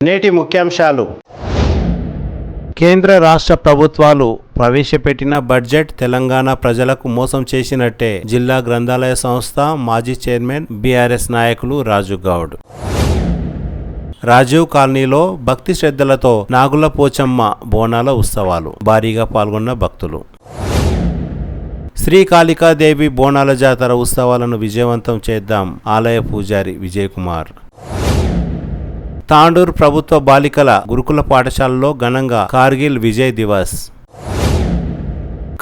నేటి ముఖ్యాంశాలు. కేంద్ర రాష్ట్ర ప్రభుత్వాలు ప్రవేశపెట్టిన బడ్జెట్ తెలంగాణ ప్రజలకు మోసం చేసినట్టే జిల్లా గ్రంథాలయ సంస్థ మాజీ చైర్మన్ బీఆర్ఎస్ నాయకులు రాజు గౌడ్. రాజీవ్ కాలనీలో భక్తి శ్రద్ధలతో నాగుల పోచమ్మ బోనాల ఉత్సవాలు, భారీగా పాల్గొన్న భక్తులు. శ్రీకాళికాదేవి బోనాల జాతర ఉత్సవాలను విజయవంతం చేద్దాం, ఆలయ పూజారి విజయ్ కుమార్. తాండూర్ ప్రభుత్వ బాలికల గురుకుల పాఠశాలలో ఘనంగా కార్గిల్ విజయ్ దివస్.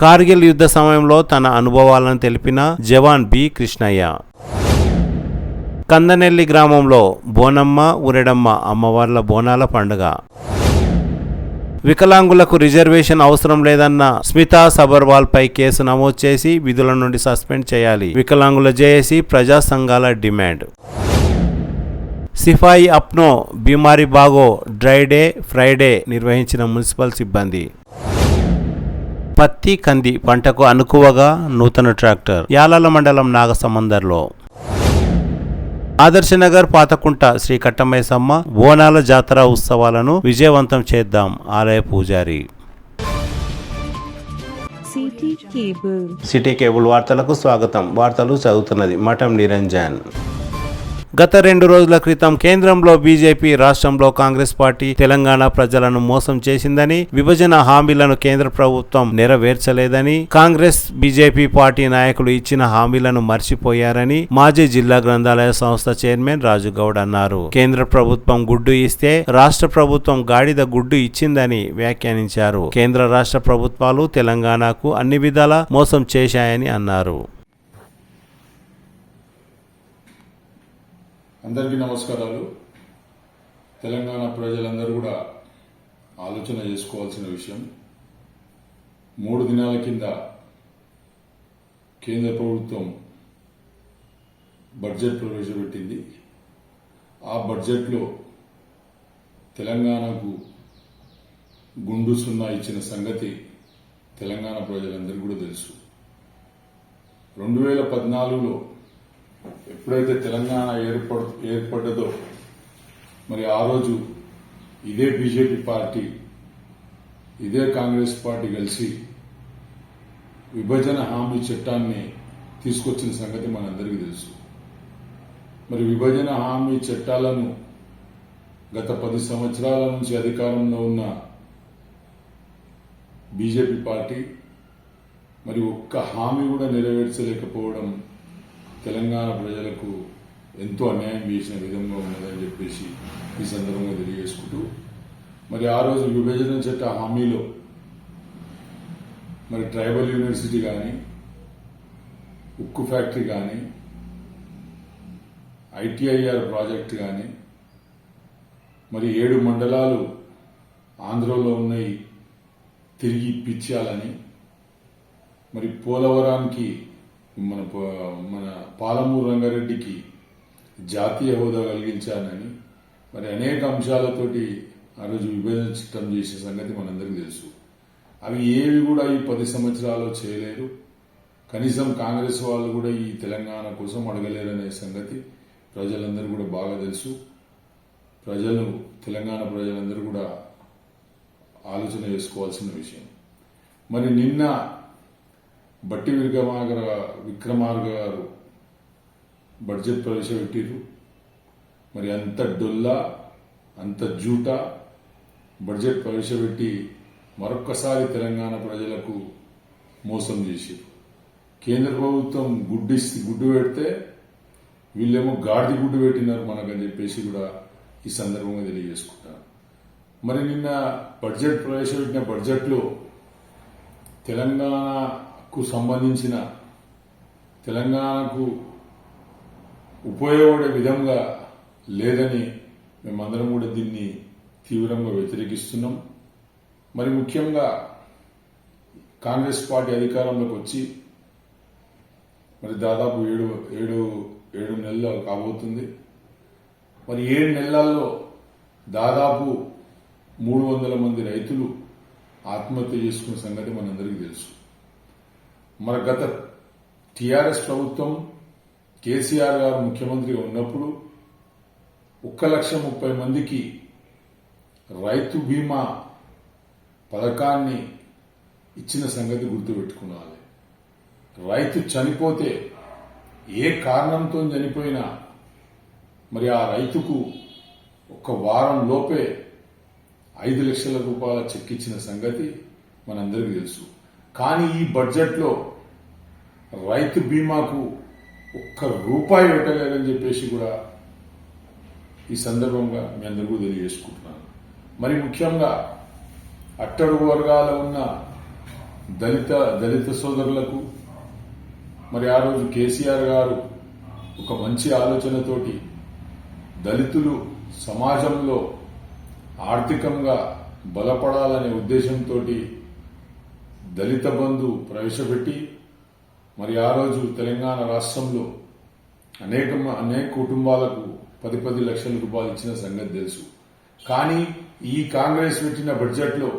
కార్గిల్ యుద్ధ సమయంలో తన అనుభవాలను తెలిపిన జవాన్ బి కృష్ణయ్య. కందనెల్లి గ్రామంలో బోనమ్మ ఉరెడమ్మ అమ్మవార్ల బోనాల పండుగ. వికలాంగులకు రిజర్వేషన్ అవసరం లేదన్న స్మితా సబర్వాల్ పై కేసు నమోదు చేసి విధుల నుండి సస్పెండ్ చేయాలి, వికలాంగుల జేఏసీ ప్రజా సంఘాల డిమాండ్. సిపాయి అప్నో బీమారీ బాగో డ్రై డే ఫ్రైడే నిర్వహించిన మున్సిపల్ సిబ్బంది. పత్తి కంది పంటకు అనుకువగా నూతన ట్రాక్టర్ యాలాల మండలం నాగసమందర్లో. ఆదర్శనగర్ పాతకుంట శ్రీ కట్టమైసమ్మ బోనాల జాతర ఉత్సవాలను విజయవంతం చేద్దాం, ఆలయ పూజారి. సిటీ కేబుల్ వార్తలకు స్వాగతం. వార్తలు చదువుతున్నది మఠం నిరంజన్. గత 2 రోజుల క్రితం కేంద్రంలో బీజేపీ, రాష్ట్రంలో కాంగ్రెస్ పార్టీ తెలంగాణ ప్రజలను మోసం చేసిందని, విభజన హామీలను కేంద్ర ప్రభుత్వం నెరవేర్చలేదని, కాంగ్రెస్ బీజేపీ పార్టీ నాయకులు ఇచ్చిన హామీలను మర్చిపోయారని మాజీ జిల్లా గ్రంథాలయ సంస్థ చైర్మన్ రాజు గౌడ్ అన్నారు. కేంద్ర ప్రభుత్వం గుడ్డు ఇస్తే రాష్ట్ర ప్రభుత్వం గాడిద గుడ్డు ఇచ్చిందని వ్యాఖ్యానించారు. కేంద్ర రాష్ట్ర ప్రభుత్వాలు తెలంగాణకు అన్ని విధాలా మోసం చేశాయని అన్నారు. అందరికీ నమస్కారాలు. తెలంగాణ ప్రజలందరూ కూడా ఆలోచన చేసుకోవాల్సిన విషయం, 3 దినాల కింద కేంద్ర ప్రభుత్వం బడ్జెట్ ప్రవేశపెట్టింది. ఆ బడ్జెట్లో తెలంగాణకు గుండు సున్నా ఇచ్చిన సంగతి తెలంగాణ ప్రజలందరికీ కూడా తెలుసు. 2014లో ఎప్పుడైతే తెలంగాణ ఏర్పడ్డదో మరి ఆ రోజు ఇదే బీజేపీ పార్టీ, ఇదే కాంగ్రెస్ పార్టీ కలిసి విభజన హామీ చట్టాన్ని తీసుకొచ్చిన సంగతి మనందరికీ తెలుసు. మరి విభజన హామీ చట్టాలను గత 10 సంవత్సరాల నుంచి అధికారంలో ఉన్న బీజేపీ పార్టీ మరి ఒక్క హామీ కూడా నెరవేర్చలేకపోవడం తెలంగాణ ప్రజలకు ఎంతో అన్యాయం చేసిన విధంగా ఉన్నదని చెప్పేసి ఈ సందర్భంగా తెలియజేసుకుంటూ, మరి ఆ రోజు విభజన చట్ట హామీలో మరి ట్రైబల్ యూనివర్సిటీ కానీ, ఉక్కు ఫ్యాక్టరీ కానీ, ఐటీఐఆర్ ప్రాజెక్ట్ కానీ, మరి 7 మండలాలు ఆంధ్రలో ఉన్నాయి తిరిగి ఇప్పించాలని, మరి పోలవరానికి మన పాలమూరు రంగారెడ్డికి జాతీయ హోదా కలిగించాలని, మరి అనేక అంశాలతోటి ఆ రోజు విభజన చట్టం చేసే సంగతి మనందరికీ తెలుసు. అవి ఏవి కూడా ఈ 10 సంవత్సరాలు చేయలేరు. కనీసం కాంగ్రెస్ వాళ్ళు కూడా ఈ తెలంగాణ కోసం అడగలేరనే సంగతి ప్రజలందరూ కూడా బాగా తెలుసు. తెలంగాణ ప్రజలందరూ కూడా ఆలోచన చేసుకోవాల్సిన విషయం. మరి నిన్న బట్టి విక్రమార్క గారు బడ్జెట్ ప్రవేశపెట్టిరు. మరి అంత డొల్లా, అంత జూటా బడ్జెట్ ప్రవేశపెట్టి మరొక్కసారి తెలంగాణ ప్రజలకు మోసం చేశారు. కేంద్ర ప్రభుత్వం గుడ్డు పెడితే వీళ్ళేమో గాడిది గుడ్డు పెట్టినారు మనకని చెప్పేసి కూడా ఈ సందర్భంగా తెలియజేసుకుంటారు. మరి నిన్న బడ్జెట్ ప్రవేశపెట్టిన బడ్జెట్లో తెలంగాణకు సంబంధించిన, తెలంగాణకు ఉపయోగపడే విధంగా లేదని మేమందరం కూడా దీన్ని తీవ్రంగా వ్యతిరేకిస్తున్నాం. మరి ముఖ్యంగా కాంగ్రెస్ పార్టీ అధికారంలోకి వచ్చి మరి దాదాపు ఏడు నెలలు కాబోతుంది. మరి 7 నెలల్లో దాదాపు 300 మంది రైతులు ఆత్మహత్య చేసుకున్న సంగతి మనందరికీ తెలుసు. మరి గత టీఆర్ఎస్ ప్రభుత్వం కేసీఆర్ గారు ముఖ్యమంత్రిగా ఉన్నప్పుడు 1,30,000 మందికి రైతు బీమా పథకాన్ని ఇచ్చిన సంగతి గుర్తుపెట్టుకోవాలి. రైతు చనిపోతే ఏ కారణంతో చనిపోయినా మరి ఆ రైతుకు ఒక వారం లోపే 5 లక్షల రూపాయల చెక్ ఇచ్చిన సంగతి మనందరికీ తెలుసు. కానీ ఈ బడ్జెట్లో రైతు బీమాకు ఒక్క రూపాయి పెట్టలేదని చెప్పేసి కూడా ఈ సందర్భంగా మీ అందరికీ తెలియజేసుకుంటున్నాను. మరి ముఖ్యంగా అట్టడుగు వర్గాల ఉన్న దళిత సోదరులకు మరి ఆ రోజు కేసీఆర్ గారు ఒక మంచి ఆలోచనతోటి దళితులు సమాజంలో ఆర్థికంగా బలపడాలనే ఉద్దేశంతో దళిత బంధు ప్రవేశపెట్టి మరి ఆ రోజు తెలంగాణ రాష్ట్రంలో అనేక కుటుంబాలకు 10 లక్షల రూపాయలు ఇచ్చిన సంగతి తెలుసు. కానీ ఈ కాంగ్రెస్ పెట్టిన బడ్జెట్లో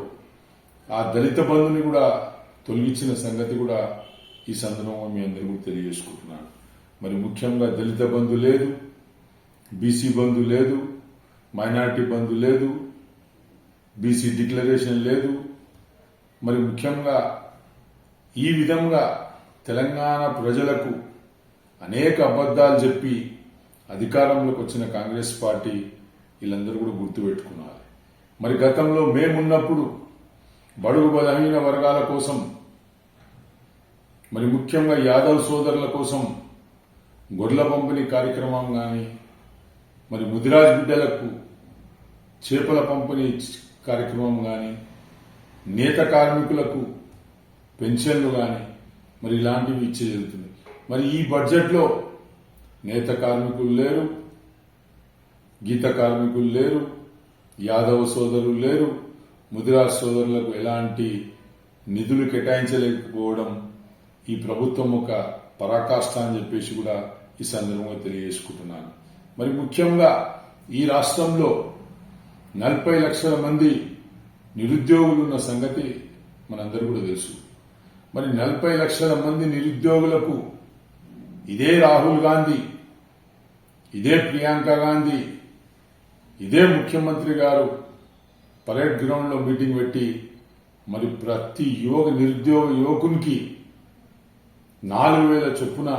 ఆ దళిత బంధుని కూడా తొలగించిన సంగతి కూడా ఈ సందర్భంగా మీ అందరికీ తెలియజేసుకుంటున్నాను. మరి ముఖ్యంగా దళిత బంధు లేదు, బీసీ బంధు లేదు, మైనారిటీ బంధు లేదు, బీసీ డిక్లరేషన్ లేదు. మరి ముఖ్యంగా ఈ విధంగా తెలంగాణ ప్రజలకు అనేక అబద్ధాలు చెప్పి అధికారంలోకి వచ్చిన కాంగ్రెస్ పార్టీ వీళ్ళందరూ కూడా గుర్తుపెట్టుకున్నారు. మరి గతంలో మేమున్నప్పుడు బడుగు బలహీన వర్గాల కోసం మరి ముఖ్యంగా యాదవ్ సోదరుల కోసం గొర్రెల పంపిణీ కార్యక్రమం కానీ మరి ముదిరాజ్ బిడ్డలకు చేపల పంపిణీ కార్యక్రమం కానీ నేత కార్మికులకు పెన్షన్లు కానీ మరి ఇలాంటివి ఇచ్చే జరుగుతుంది. మరి ఈ బడ్జెట్లో నేత కార్మికులు లేరు, గీత కార్మికులు లేరు, యాదవ సోదరులు లేరు, ముదిరాజ్ సోదరులకు ఎలాంటి నిధులు కేటాయించలేకపోవడం ఈ ప్రభుత్వం ఒక పరాకాష్ట అని చెప్పేసి కూడా ఈ సందర్భంగా తెలియజేసుకుంటున్నాను. మరి ముఖ్యంగా ఈ రాష్ట్రంలో 40 లక్షల మంది నిరుద్యోగులు ఉన్న సంగతి మనందరూ కూడా తెలుసు. మరి 40 లక్షల మంది నిరుద్యోగులకు ఇదే రాహుల్ గాంధీ, ఇదే ప్రియాంక గాంధీ, ఇదే ముఖ్యమంత్రి గారు పరేడ్ గ్రౌండ్ లో మీటింగ్ పెట్టి మరి ప్రతి నిరుద్యోగ యువకునికి 4,000 చొప్పున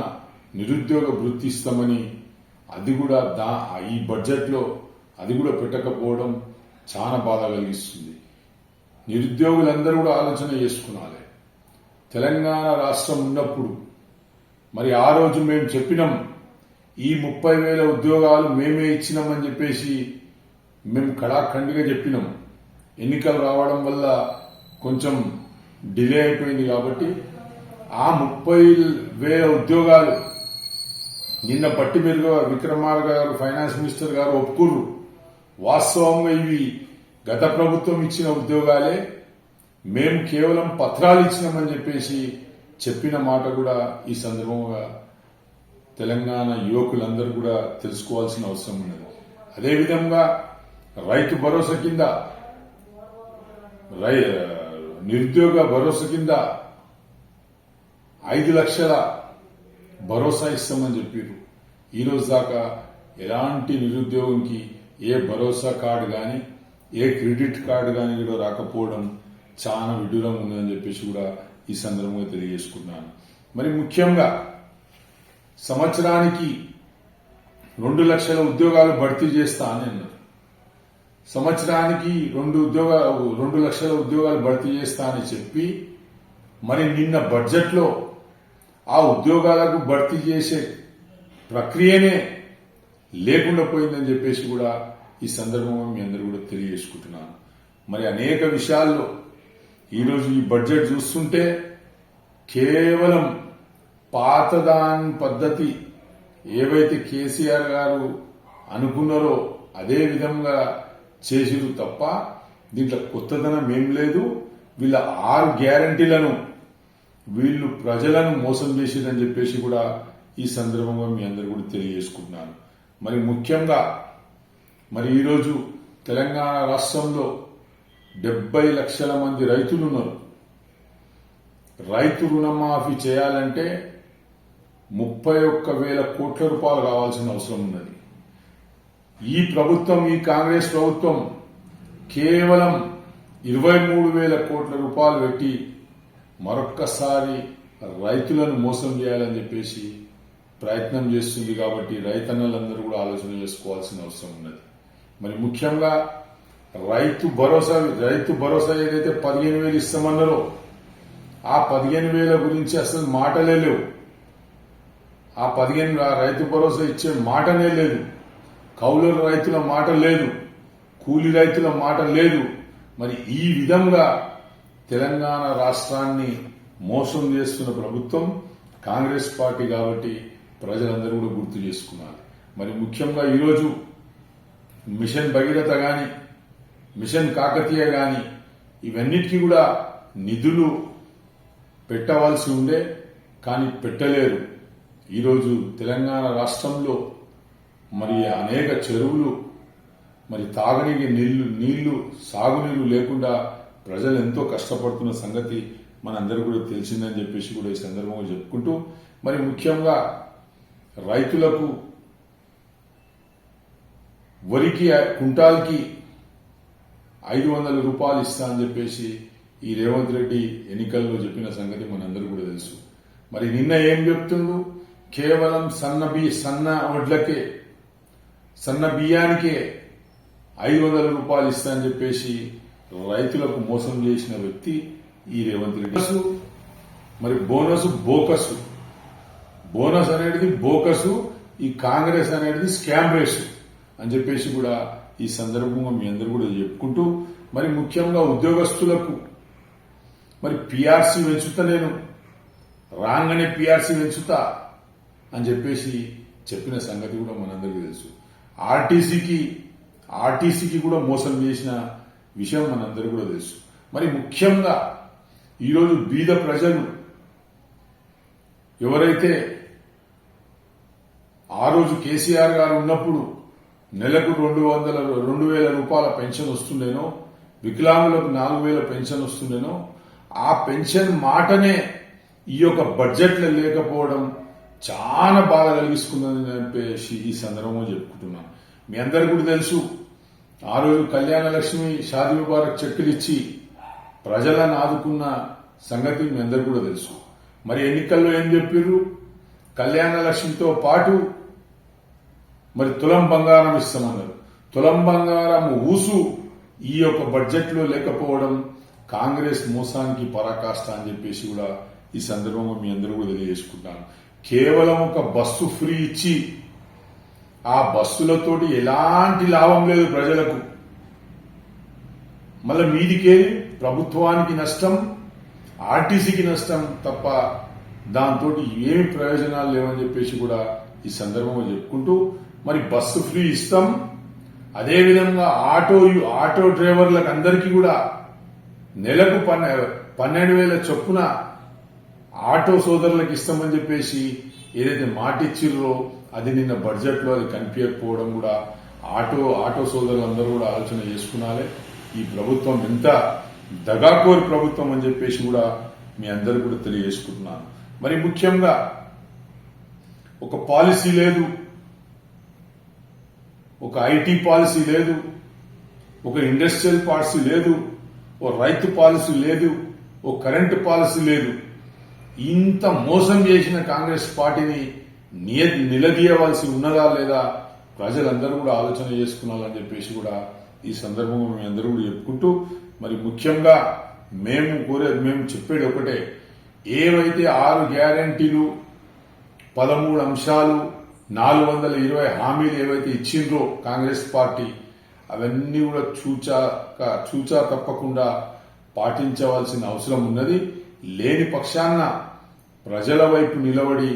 నిరుద్యోగ వృత్తి ఇస్తామని అది కూడా ఈ బడ్జెట్లో అది కూడా పెట్టకపోవడం చాలా బాధ కలిగిస్తుంది. నిరుద్యోగులందరూ కూడా ఆలోచన చేసుకున్నారు. తెలంగాణ రాష్ట్రం ఉన్నప్పుడు మరి ఆ రోజు మేము చెప్పినాం ఈ 30,000 ఉద్యోగాలు మేమే ఇచ్చినామని చెప్పేసి మేము కడాఖండిగా చెప్పినాం. ఎన్నికలు రావడం వల్ల కొంచెం డిలే అయిపోయింది కాబట్టి ఆ 30,000 ఉద్యోగాలు నిన్న పట్టి మెరుగు విక్రమార్క గారు ఫైనాన్స్ మినిస్టర్ గారు ఒప్పుకుర్రు. వాస్తవంగా ఇవి గత ప్రభుత్వం ఇచ్చిన ఉద్యోగాలే, మేము కేవలం పత్రాలు ఇచ్చినామని చెప్పేసి చెప్పిన మాట కూడా ఈ సందర్భంగా తెలంగాణ యువకులందరూ కూడా తెలుసుకోవాల్సిన అవసరం ఉన్నది. అదేవిధంగా రైతు భరోసా కింద నిరుద్యోగ భరోసా కింద 5 లక్షల భరోసా ఇస్తామని చెప్పారు. ఈ రోజు దాకా ఎలాంటి నిరుద్యోగంకి ఏ భరోసా కార్డు కానీ ఏ క్రెడిట్ కార్డు కానీ కూడా రాకపోవడం చాలా విడ్డూరంగా ఉందని చెప్పేసి కూడా ఈ సందర్భంగా తెలియజేసుకున్నాను. మరి ముఖ్యంగా సంవత్సరానికి 2 లక్షల ఉద్యోగాలు భర్తీ చేస్తా అని అన్నారు. సంవత్సరానికి 2 లక్షల ఉద్యోగాలు భర్తీ చేస్తా అని చెప్పి మరి నిన్న బడ్జెట్లో ఆ ఉద్యోగాలకు భర్తీ చేసే ప్రక్రియనే లేకుండా పోయిందని చెప్పేసి కూడా ఈ సందర్భంగా మీ అందరూ కూడా తెలియజేసుకుంటున్నాను. మరి అనేక విషయాల్లో ఈరోజు ఈ బడ్జెట్ చూస్తుంటే కేవలం పాతదాన్ పద్ధతి ఏవైతే కేసీఆర్ గారు అనుకున్నారో అదే విధంగా చేసిరు తప్ప దీంట్లో కొత్తదనం ఏం లేదు. వీళ్ళ 6 గ్యారంటీలను వీళ్ళు ప్రజలను మోసం చేసిరని చెప్పేసి కూడా ఈ సందర్భంగా మీ అందరూ కూడా తెలియజేసుకుంటున్నాను. మరి ముఖ్యంగా మరి ఈరోజు తెలంగాణ రాష్ట్రంలో 70 లక్షల మంది రైతులు ఉన్నారు. రైతు రుణమాఫీ చేయాలంటే 31,000 కోట్ల రూపాయలు కావాల్సిన అవసరం ఉన్నది. ఈ ప్రభుత్వం, ఈ కాంగ్రెస్ ప్రభుత్వం కేవలం 23,000 కోట్ల రూపాయలు పెట్టి మరొక్కసారి రైతులను మోసం చేయాలని చెప్పేసి ప్రయత్నం చేస్తుంది. కాబట్టి రైతన్నలందరూ కూడా ఆలోచన చేసుకోవాల్సిన అవసరం ఉన్నది. మరి ముఖ్యంగా రైతు భరోసా ఏదైతే 15,000 ఇస్తామన్నారో ఆ 15,000 గురించి అసలు మాటలే లేవు. ఆ రైతు భరోసా ఇచ్చే మాటనే లేదు. కౌలు రైతుల మాట లేదు, కూలి రైతుల మాట లేదు. మరి ఈ విధంగా తెలంగాణ రాష్ట్రాన్ని మోసం చేస్తున్న ప్రభుత్వం కాంగ్రెస్ పార్టీ కాబట్టి ప్రజలందరూ కూడా గుర్తు చేసుకున్నారు. మరి ముఖ్యంగా ఈరోజు మిషన్ భగీరథ గాని, మిషన్ కాకతీయ గాని ఇవన్నిటికీ కూడా నిధులు పెట్టవలసి ఉండే, కానీ పెట్టలేరు. ఈరోజు తెలంగాణ రాష్ట్రంలో మరి అనేక చెరువులు మరి తాగనీకి నీళ్లు సాగునీళ్లు లేకుండా ప్రజలు ఎంతో కష్టపడుతున్న సంగతి మనందరూ కూడా తెలిసిందని చెప్పేసి కూడా ఈ సందర్భంగా చెప్పుకుంటూ, మరి ముఖ్యంగా రైతులకు వరికి కుంటాల్కి 500 రూపాయలు ఇస్తా అని చెప్పేసి ఈ రేవంత్ రెడ్డి ఎన్నికల్లో చెప్పిన సంగతి మనందరూ కూడా తెలుసు. మరి నిన్న ఏం చెప్తుండు? కేవలం సన్న వడ్లకే, సన్న బియ్యానికే 500 రూపాయలు ఇస్తా అని చెప్పేసి రైతులకు మోసం చేసిన వ్యక్తి ఈ రేవంత్ రెడ్డి. మరి బోనస్ అనేది బోకసు, ఈ కాంగ్రెస్ అనేది స్కామ్ రేసు అని చెప్పేసి కూడా ఈ సందర్భంగా మీ అందరూ కూడా చెప్పుకుంటూ, మరి ముఖ్యంగా ఉద్యోగస్తులకు మరి పిఆర్సీ పెంచుతా, నేను రాగానే పిఆర్సీ పెంచుతా అని చెప్పేసి చెప్పిన సంగతి కూడా మనందరికీ తెలుసు. ఆర్టీసీకి కూడా మోసం చేసిన విషయం మనందరికీ కూడా తెలుసు. మరి ముఖ్యంగా ఈరోజు బీద ప్రజలు ఎవరైతే ఆ రోజు కేసీఆర్ గారు ఉన్నప్పుడు నెలకు 2,000 రూపాయల పెన్షన్ వస్తుండేనో, వికలాంగులకు 4,000 పెన్షన్ వస్తుండేనో, ఆ పెన్షన్ మాటనే ఈ యొక్క బడ్జెట్లో లేకపోవడం చాలా బాధ కలిగిస్తుందని చెప్పేసి ఈ సందర్భంగా చెప్పుకుంటున్నాను. మీ అందరికీ కూడా తెలుసు, ఆ రోజు కళ్యాణ లక్ష్మి, షాదీ ముబారక్ చెక్కులు ఇచ్చి ప్రజలను ఆదుకున్న సంగతి మీ అందరికీ కూడా తెలుసు. మరి ఎన్నికల్లో ఏం చెప్పారు? కళ్యాణ లక్ష్మితో పాటు మరి తులం బంగారం ఇస్తామన్నారు. తులం బంగారం ఊసు ఈ యొక్క బడ్జెట్లో లేకపోవడం కాంగ్రెస్ మోసానికి పరాకాష్ట అని చెప్పేసి కూడా ఈ సందర్భంగా మీ అందరూ కూడా తెలియజేసుకుంటాను. కేవలం ఒక బస్సు ఫ్రీ ఇచ్చి ఆ బస్సులతోటి ఎలాంటి లాభం లేదు ప్రజలకు. మళ్ళీ మీదికే ప్రభుత్వానికి నష్టం, ఆర్టీసీకి నష్టం తప్ప దాంతో ఏమి ప్రయోజనాలు లేవని చెప్పేసి కూడా ఈ సందర్భంగా చెప్పుకుంటూ, మరి బస్సు ఫ్రీ ఇస్తాం, అదేవిధంగా ఆటో డ్రైవర్లకు అందరికీ కూడా నెలకు 12,000 చొప్పున ఆటో సోదరులకు ఇస్తామని చెప్పేసి ఏదైతే మాట ఇచ్చిర్రో అది నిన్న బడ్జెట్లో అది కనిపించకపోవడం కూడా ఆటో సోదరులందరూ కూడా ఆలోచన చేసుకున్నారే. ఈ ప్రభుత్వం ఎంత దగాకోరి ప్రభుత్వం అని చెప్పేసి కూడా మీ అందరూ కూడా తెలియజేసుకుంటున్నాను. మరి ముఖ్యంగా ఒక పాలసీ లేదు, ఒక ఐటీ పాలసీ లేదు, ఒక ఇండస్ట్రియల్ పాలసీ లేదు, ఓ రైతు పాలసీ లేదు, ఓ కరెంటు పాలసీ లేదు. ఇంత మోసం చేసిన కాంగ్రెస్ పార్టీని నిలదీయవలసి ఉన్నదా లేదా ప్రజలందరూ కూడా ఆలోచన చేసుకున్నారని చెప్పేసి కూడా ఈ సందర్భంగా మీ అందరూ కూడా చెప్పుకుంటూ, మరి ముఖ్యంగా మేము చెప్పేది ఒకటే, ఏవైతే 6 గ్యారంటీలు 13 అంశాలు 420 హామీలు ఏవైతే ఇచ్చిండ్రో కాంగ్రెస్ పార్టీ అవన్నీ కూడా చూచా తప్పకుండా పాటించవలసిన అవసరం ఉన్నది. లేని పక్షాన ప్రజల వైపు నిలబడి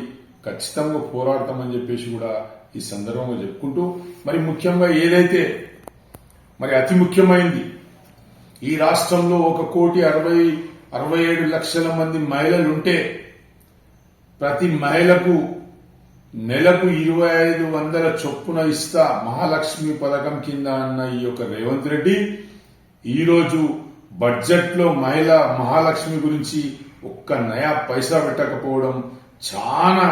ఖచ్చితంగా పోరాడతామని చెప్పేసి కూడా ఈ సందర్భంగా చెప్పుకుంటూ, మరి ముఖ్యంగా ఏదైతే మరి అతి ముఖ్యమైనది, ఈ రాష్ట్రంలో 1,67,00,000 మంది మహిళలుంటే ప్రతి మహిళకు నెలకు 2,500 చొప్పున ఇస్తా మహాలక్ష్మి పథకం కింద అన్న ఈ యొక్క రేవంత్ రెడ్డి ఈరోజు బడ్జెట్లో మహాలక్ష్మి గురించి ఒక్క నయా పైసా పెట్టకపోవడం చాలా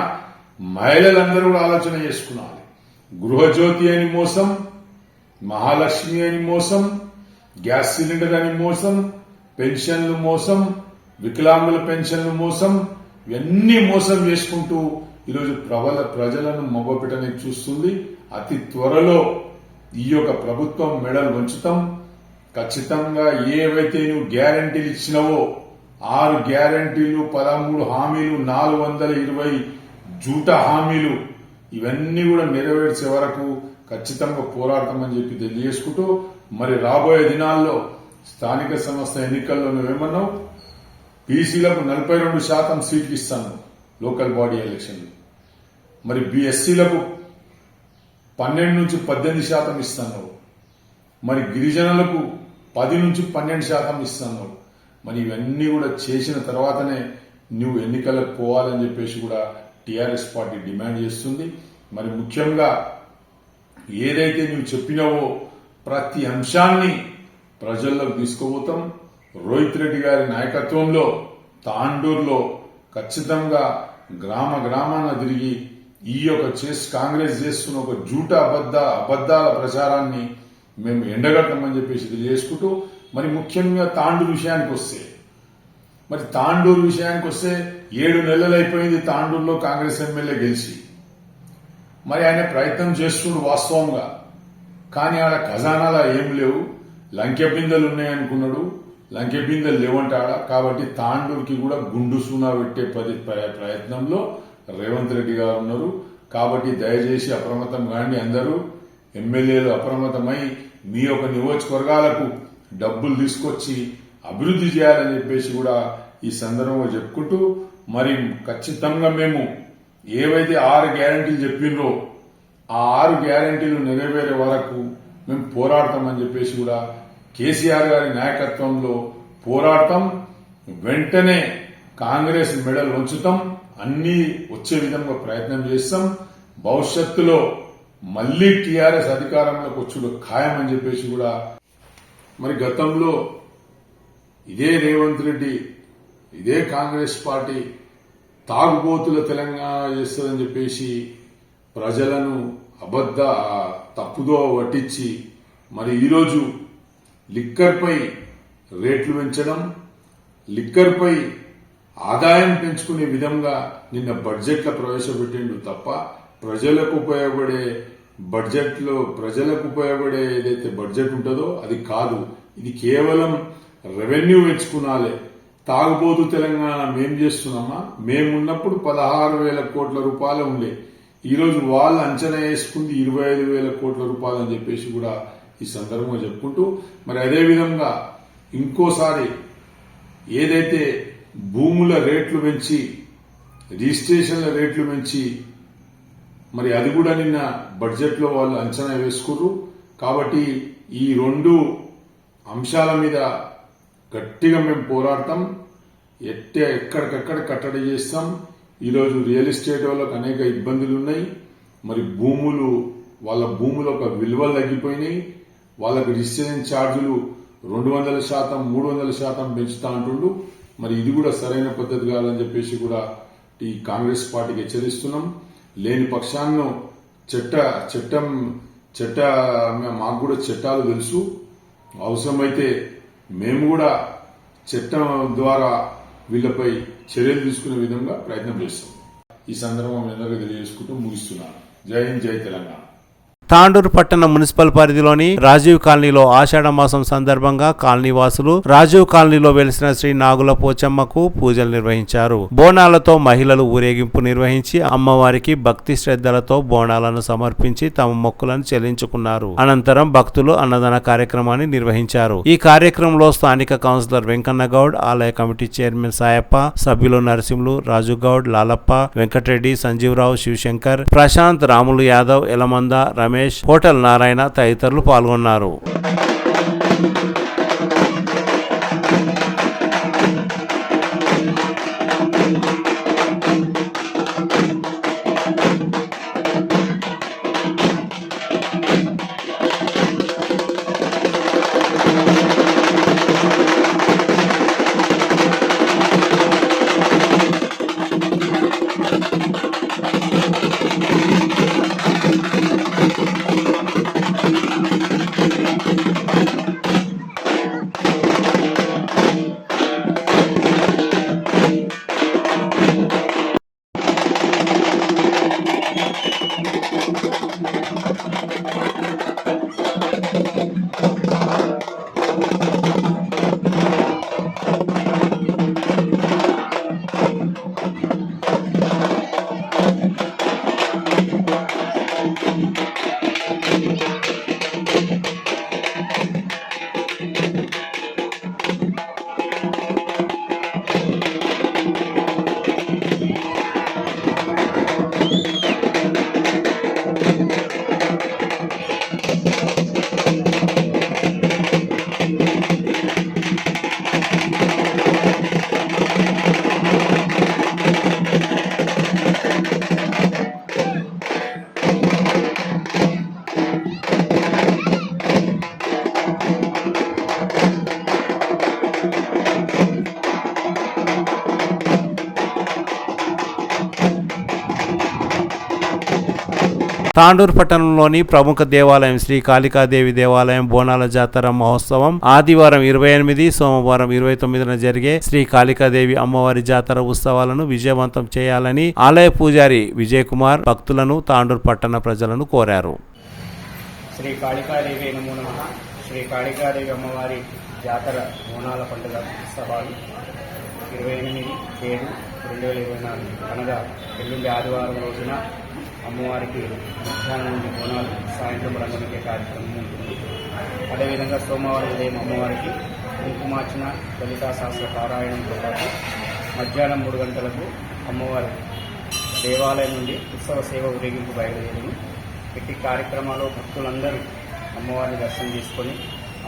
మహిళలందరూ కూడా ఆలోచన చేసుకున్నారు. గృహజ్యోతి అని మోసం, మహాలక్ష్మి అని మోసం, గ్యాస్ సిలిండర్ అని మోసం, పెన్షన్లు మోసం, వికలాంగుల పెన్షన్లు మోసం, ఇవన్నీ మోసం చేసుకుంటూ ఈరోజు ప్రజలను మొగ్గపెట్టడానికి చూస్తుంది. అతి త్వరలో ఈ యొక్క ప్రభుత్వం మెడలు వంచుతాం. ఖచ్చితంగా ఏవైతే నువ్వు గ్యారంటీలు ఇచ్చినావో 6 గ్యారంటీలు, 13 హామీలు, 420 జూట హామీలు, ఇవన్నీ కూడా నెరవేర్చే వరకు ఖచ్చితంగా పోరాడతామని చెప్పి తెలియజేసుకుంటూ, మరి రాబోయే దినాల్లో స్థానిక సంస్థ ఎన్నికల్లో నువ్వేమన్నావు, బీసీలకు 42% సీట్లు ఇస్తాను లోకల్ బాడీ ఎలక్షన్, మరి ఎస్సీలకు 12 నుంచి 18% ఇస్తాను, మరి గిరిజనులకు 10 నుంచి 12% ఇస్తాను. మరి ఇవన్నీ కూడా చేసిన తర్వాతనే నువ్వు ఎన్నికలకు పోవాలని చెప్పేసి కూడా టీఆర్ఎస్ పార్టీ డిమాండ్ చేస్తుంది. మరి ముఖ్యంగా ఏదైతే నువ్వు చెప్పినావో ప్రతి అంశాన్ని ప్రజల్లోకి తీసుకుపోతాం. రోహిత్ రెడ్డి గారి నాయకత్వంలో తాండూరులో ఖచ్చితంగా గ్రామాన తిరిగి ఈ యొక్క కాంగ్రెస్ చేస్తున్న ఒక జూట అబద్దాల ప్రచారాన్ని మేము ఎండగడతామని చెప్పేసి తెలియజేసుకుంటూ, మరి ముఖ్యంగా తాండూరు విషయానికి వస్తే, మరి తాండూరు విషయానికి వస్తే 7 నెలలు అయిపోయింది తాండూరులో కాంగ్రెస్ ఎమ్మెల్యే గెలిచి. మరి ఆయన ప్రయత్నం చేస్తుండు వాస్తవంగా, కానీ ఆడ ఖజానాలా ఏం లేవు, లంకె బిందెలు ఉన్నాయనుకున్నాడు, లంకె బిందెలు లేవంటాడ. కాబట్టి తాండూరుకి కూడా గుండు సూనా పెట్టే ప్రయత్నంలో రేవంత్ రెడ్డి గారు ఉన్నారు. కాబట్టి దయచేసి అప్రమత్తం కాండి, అందరూ ఎమ్మెల్యేలు అప్రమత్తమై మీ యొక్క నియోజకవర్గాలకు డబ్బులు తీసుకొచ్చి అభివృద్ధి చేయాలని చెప్పేసి కూడా ఈ సందర్భంగా చెప్పుకుంటూ, మరి ఖచ్చితంగా మేము ఏవైతే 6 గ్యారంటీలు చెప్పినరో ఆ 6 గ్యారంటీలు నెరవేరే వరకు మేము పోరాడతామని చెప్పేసి కూడా కేసీఆర్ గారి నాయకత్వంలో పోరాడతాం. వెంటనే కాంగ్రెస్ మెడల్ ఉంచుతాం, అన్ని వచ్చే విధంగా ప్రయత్నం చేస్తాం. భవిష్యత్తులో మళ్లీ టీఆర్ఎస్ అధికారంలోకి వచ్చుడు ఖాయమని చెప్పేసి కూడా, మరి గతంలో ఇదే రేవంత్ రెడ్డి, ఇదే కాంగ్రెస్ పార్టీ తాగుబోతుల తెలంగాణ చేస్తుందని చెప్పేసి ప్రజలను తప్పుదో పట్టించి, మరి ఈరోజు లిక్కర్పై రేట్లు పెంచడం, లిక్కర్పై ఆదాయం పెంచుకునే విధంగా నిన్న బడ్జెట్లో ప్రవేశపెట్టిండు తప్ప ప్రజలకు ఉపయోగపడే ఏదైతే బడ్జెట్ ఉంటుందో అది కాదు. ఇది కేవలం రెవెన్యూ పెంచుకునాలే. తాగుబోతు తెలంగాణ మేం చేస్తున్నామా? మేమున్నప్పుడు 16,000 కోట్ల రూపాయలు ఉండే, ఈరోజు వాళ్ళు అంచనా వేసుకుంది 25,000 కోట్ల రూపాయలు అని చెప్పేసి కూడా ఈ సందర్భంగా చెప్పుకుంటూ, మరి అదేవిధంగా ఇంకోసారి ఏదైతే భూముల రేట్లు పెంచి, రిజిస్ట్రేషన్ల రేట్లు పెంచి, మరి అది కూడా నిన్న బడ్జెట్లో వాళ్ళు అంచనా వేసుకుర్రు. కాబట్టి ఈ 2 అంశాల మీద గట్టిగా మేము పోరాడతాం, ఎక్కడికక్కడ కట్టడి చేస్తాం. ఈరోజు రియల్ ఎస్టేట్ వాళ్ళకు అనేక ఇబ్బందులు ఉన్నాయి. మరి వాళ్ళ భూముల ఒక విలువలు తగ్గిపోయినాయి. వాళ్ళకు రిజిస్ట్రేషన్ ఛార్జీలు 200%, 300% పెంచుతా అంటుండు. మరి ఇది కూడా సరైన పద్ధతి కాదని చెప్పేసి కూడా ఈ కాంగ్రెస్ పార్టీకి హెచ్చరిస్తున్నాం. లేని పక్షాన్ని మాకు కూడా చట్టాలు తెలుసు, అవసరమైతే మేము కూడా చట్టం ద్వారా వీళ్లపై చర్యలు తీసుకునే విధంగా ప్రయత్నం చేస్తాం. ఈ సందర్భం అందరికీ తెలియజేసుకుంటూ ముగిస్తున్నాను. జై హింద్, జై తెలంగాణ. తాండూరు పట్టణ మున్సిపల్ పరిధిలోని రాజీవ్ కాలనీలో ఆషాఢ మాసం సందర్భంగా కాలనీ వాసులు రాజీవ్ కాలనీలో వెలిసిన శ్రీ నాగుల పోచమ్మకు పూజలు నిర్వహించారు. బోనాలతో మహిళలు ఊరేగింపు నిర్వహించి అమ్మవారికి భక్తి శ్రద్ధలతో బోనాలను సమర్పించి తమ మొక్కులను చెల్లించుకున్నారు. అనంతరం భక్తులు అన్నదాన కార్యక్రమాన్ని నిర్వహించారు. ఈ కార్యక్రమంలో స్థానిక కౌన్సిలర్ వెంకన్నగౌడ్, ఆలయ కమిటీ చైర్మన్ సాయప్ప, సభ్యులు నరసింహులు, రాజుగౌడ్, లాలప్ప, వెంకటరెడ్డి, సంజీవరావు, శివశంకర్, ప్రశాంత్, రాములు యాదవ్, ఎలమంద, రమేష్, హోటల్ నారాయణ తదితరులు పాల్గొన్నారు. తాండూరు పట్టణంలోని ప్రముఖ దేవాలయం శ్రీ కాళికాదేవి దేవాలయం బోనాల జాతర మహోత్సవం ఆదివారం 28, సోమవారం 29న జరిగే శ్రీ కాళికాదేవి అమ్మవారి జాతర ఉత్సవాలను విజయవంతం చేయాలని ఆలయ పూజారి విజయ్ కుమార్ భక్తులను తాండూరు పట్టణ ప్రజలను కోరారు. శ్రీ కాళికాదేవి నమో నమః. శ్రీ కాళికాదేవి అమ్మవారి జాతర బోనాల పండుగ ఉత్సవాలు 28/7/2024 అనగా ఎల్లుండి ఆదివారం రోజున అమ్మవారికి మధ్యాహ్నం నుండి బోనాలు, సాయంత్రం రంగమికే కార్యక్రమం ఉంటుంది. అదేవిధంగా సోమవారం ఉదయం అమ్మవారికి కుంకుమార్చన, లలితా శాస్త్ర పారాయణంతో పాటు మధ్యాహ్నం 3 గంటలకు అమ్మవారి దేవాలయం నుండి ఉత్సవ సేవ ఊరేగింపు బయలుదేరింది. ఇట్టి కార్యక్రమాల్లో భక్తులందరూ అమ్మవారిని దర్శనం చేసుకొని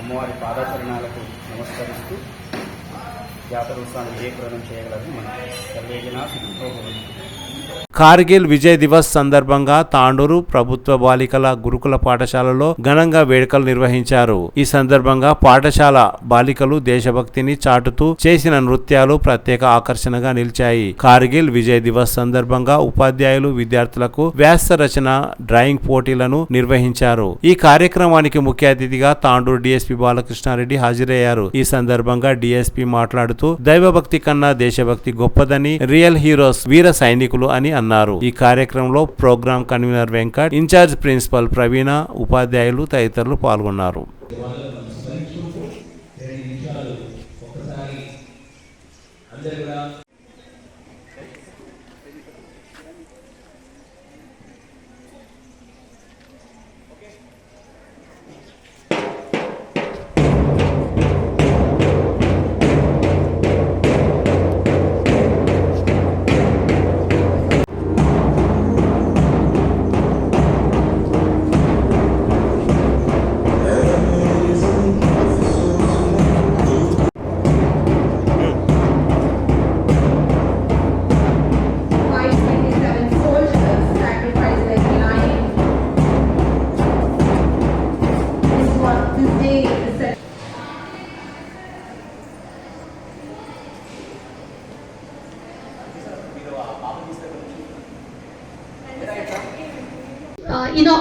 అమ్మవారి పాదచరణాలకు నమస్కరిస్తూ జాతర ఉత్సవాన్ని విజయప్రదం చేయగలరు. మనం సర్వేజన సుఖోభవంతు. కార్గిల్ విజయ్ దివస్ సందర్భంగా తాండూరు ప్రభుత్వ బాలికల గురుకుల పాఠశాలలో ఘనంగా వేడుకలు నిర్వహించారు. ఈ సందర్భంగా పాఠశాల బాలికలు దేశభక్తిని చాటుతూ చేసిన నృత్యాలు ప్రత్యేక ఆకర్షణగా నిలిచాయి. కార్గిల్ విజయ్ దివస్ సందర్భంగా ఉపాధ్యాయులు విద్యార్థులకు వ్యాస రచన, డ్రాయింగ్ పోటీలను నిర్వహించారు. ఈ కార్యక్రమానికి ముఖ్య అతిథిగా తాండూరు డీఎస్పీ బాలకృష్ణారెడ్డి హాజరయ్యారు. ఈ సందర్భంగా డీఎస్పీ మాట్లాడుతూ దైవభక్తి కన్నా దేశభక్తి గొప్పదని, రియల్ హీరోస్ వీర సైనికులు అని అన్నారు. ఈ కార్యక్రమంలో programme convener Venkat, incharge principal Praveena, ఉపాధ్యాయులు తదితరులు పాల్గొన్నారు.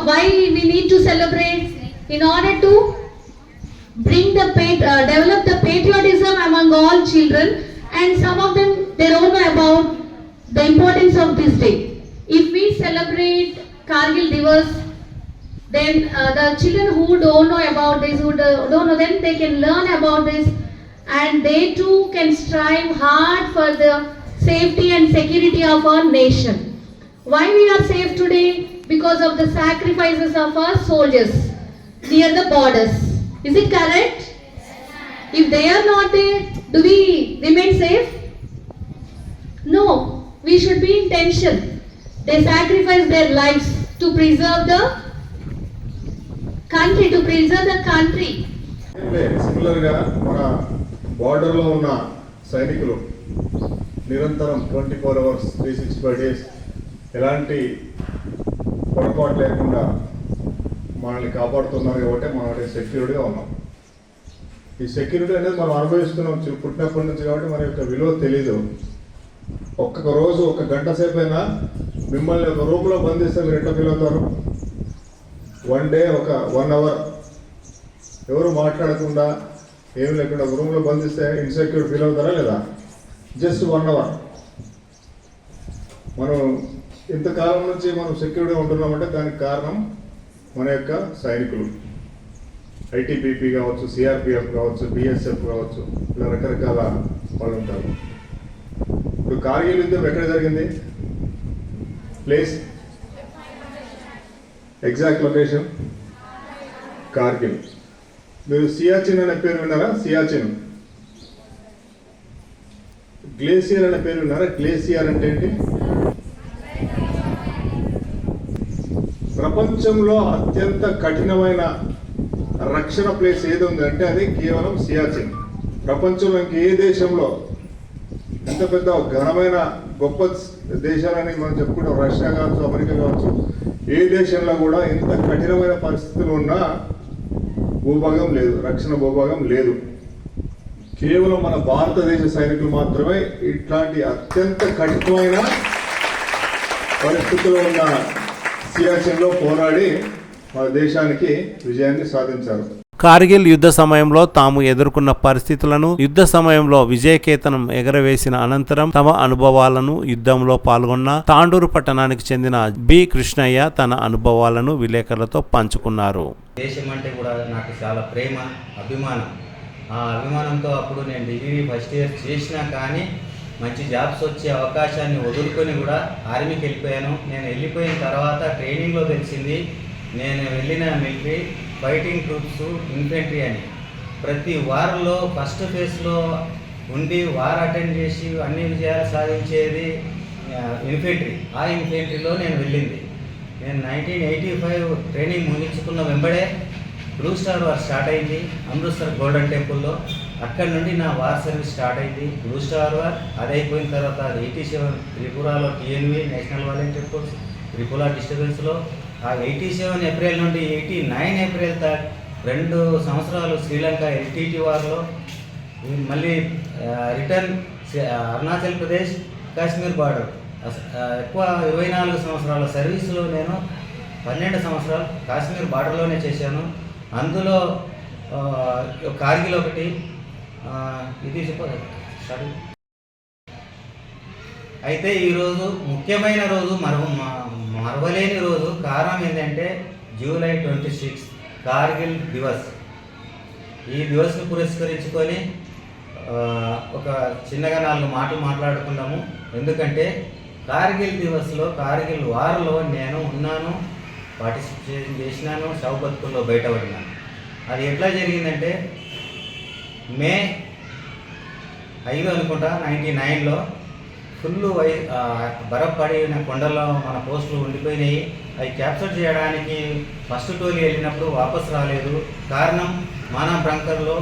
Why we need to celebrate? In order to bring develop the patriotism among all children, and some of them they don't know about the importance of this day. If we celebrate Kargil Divas, then the children who don't know about this, who don't know, then they can learn about this, and they too can strive hard for the safety and security of our nation. Why we are safe today? Because of the sacrifices of our soldiers near the borders. Is it correct? If they are not there, do we remain safe? No, we should be in tension. They sacrifice their lives to preserve the country. Similar గా మన border లో ఉన్న సైనికులు నిరంతరం 24 hours 365 days ఎలాంటి పొరపాటు లేకుండా మనల్ని కాపాడుతున్నారు కాబట్టి మనం సెక్యూరిటీగా ఉన్నాం. ఈ సెక్యూరిటీ అనేది మనం అనుభవిస్తున్నాం పుట్టినప్పటి నుంచి కాబట్టి మన యొక్క విలువ తెలీదు. ఒక్క రోజు 1 గంట సేపు అయినా మిమ్మల్ని ఒక రూమ్లో బంధిస్తే మీరు ఎట్లా ఫీల్ అవుతారు? 1 డే 1 hour ఎవరు మాట్లాడకుండా ఏమి లేకుండా ఒక రూమ్లో బంధిస్తే ఇన్సెక్యూర్ ఫీల్ అవుతారా లేదా? Just 1 hour. మనం ఇంతకాలం నుంచి మనం సెక్యూరిటీగా ఉంటున్నామంటే దానికి కారణం మన యొక్క సైనికులు. ఐటీబీపీ కావచ్చు, సిఆర్పిఎఫ్ కావచ్చు, బిఎస్ఎఫ్ కావచ్చు, ఇలా రకరకాల వాళ్ళు ఉంటారు. ఇప్పుడు కార్గిల్ యుద్ధం ఎక్కడ జరిగింది? Place, exact location Kargil. మీరు సియాచిన్ అనే పేరు విన్నారా? సియాచిన్. గ్లేసియర్ అనే పేరు విన్నారా? గ్లేసియర్ అంటే ఏంటి? ప్రపంచంలో అత్యంత కఠినమైన రక్షణ ప్లేస్ ఏది ఉంది అంటే అది కేవలం సియాచిన్. ప్రపంచంలో ఇంకే దేశంలో ఎంత పెద్ద ఘనమైన గొప్ప దేశాలని మనం చెప్పుకుంటాం, రష్యా కావచ్చు, అమెరికా కావచ్చు, ఏ దేశంలో కూడా ఇంత కఠినమైన పరిస్థితులు ఉన్నా భూభాగం లేదు, రక్షణ భూభాగం లేదు. కేవలం మన భారతదేశ సైనికులు మాత్రమే ఇట్లాంటి అత్యంత కఠినమైన పరిస్థితుల్లో ఉన్న సియాచిన్లో పోరాడి మన దేశానికి విజయాన్ని సాధించారు. కార్గిల్ యుద్ధ సమయంలో తాము ఎదుర్కొన్న పరిస్థితులను, యుద్ధ సమయంలో విజయకేతనం ఎగరవేసిన అనంతరం తమ అనుభవాలను, యుద్ధంలో పాల్గొన్న తాండూరు పట్టణానికి చెందిన బి కృష్ణయ్య తన అనుభవాలను విలేకరులతో పంచుకున్నారు. దేశం అంటే కూడా నాకు చాలా ప్రేమ, అభిమానం. ఆ అభిమానంతో అప్పుడు నేను డిగ్రీ ఫస్ట్ ఇయర్ చేసినా కానీ మంచి జాబ్స్ వచ్చే అవకాశాన్ని వదులుకొని కూడా ఆర్మీకి వెళ్ళిపోయాను. నేను వెళ్ళిపోయిన తర్వాత ట్రైనింగ్లో తెలిసింది నేను వెళ్ళిన మిలిటరీ ఫైటింగ్ ట్రూప్స్ ఇన్ఫెంట్రీ అని. ప్రతి వారంలో ఫస్ట్ ఫేజ్లో ఉండి వార్ అటెండ్ చేసి అన్ని విజయాలు సాధించేది ఇన్ఫెంట్రీ. ఆ ఇన్ఫెంట్రీలో నేను వెళ్ళింది. నేను 1985 ట్రైనింగ్ ముగించుకున్న వెంబడే బ్లూ స్టార్ వార్ స్టార్ట్ అయింది అమృత్సర్ గోల్డెన్ టెంపుల్లో. అక్కడి నుండి నా వార్ సర్వీస్ స్టార్ట్ అయింది. బ్లూ స్టార్ వార్ అది అయిపోయిన తర్వాత 87 త్రిపురలో టీఎన్వి నేషనల్ వాలంటీర్ ఫోర్స్ త్రిపుర డిస్టర్బెన్స్లో. ఆ 87 ఏప్రిల్ నుండి 89 ఏప్రిల్ దాకా 2 సంవత్సరాలు శ్రీలంక ఎల్టీటీ వార్లో. మళ్ళీ రిటర్న్ అరుణాచల్ ప్రదేశ్ కాశ్మీర్ బార్డర్. ఎక్కువ 24 సంవత్సరాల సర్వీసులో నేను 12 సంవత్సరాలు కాశ్మీర్ బార్డర్లోనే చేశాను. అందులో కార్గిల్ ఒకటి. ఇది చెప్పాలి. అయితే ఈరోజు ముఖ్యమైన రోజు, మరవలేని రోజు. కారణం ఏంటంటే జూలై 26 కార్గిల్ దివస్. ఈ దివస్ను పురస్కరించుకొని ఒక చిన్నగా 4 మాటలు మాట్లాడుకుందాము. ఎందుకంటే కార్గిల్ దివస్లో, కార్గిల్ వార్లో నేను ఉన్నాను, పార్టిసిపేట్ చేసినాను, శవ బతుకుల్లో బయటపడినాను. అది ఎట్లా జరిగిందంటే మే 5 అనుకుంటా 99లో ఫుల్ బరఫ్ పడిన కొండల్లో మన పోస్టులు ఉండిపోయినాయి. అవి క్యాప్చర్ చేయడానికి ఫస్ట్ టోలీ వెళ్ళినప్పుడు వాపస్ రాలేదు. కారణం మానా బంకర్లో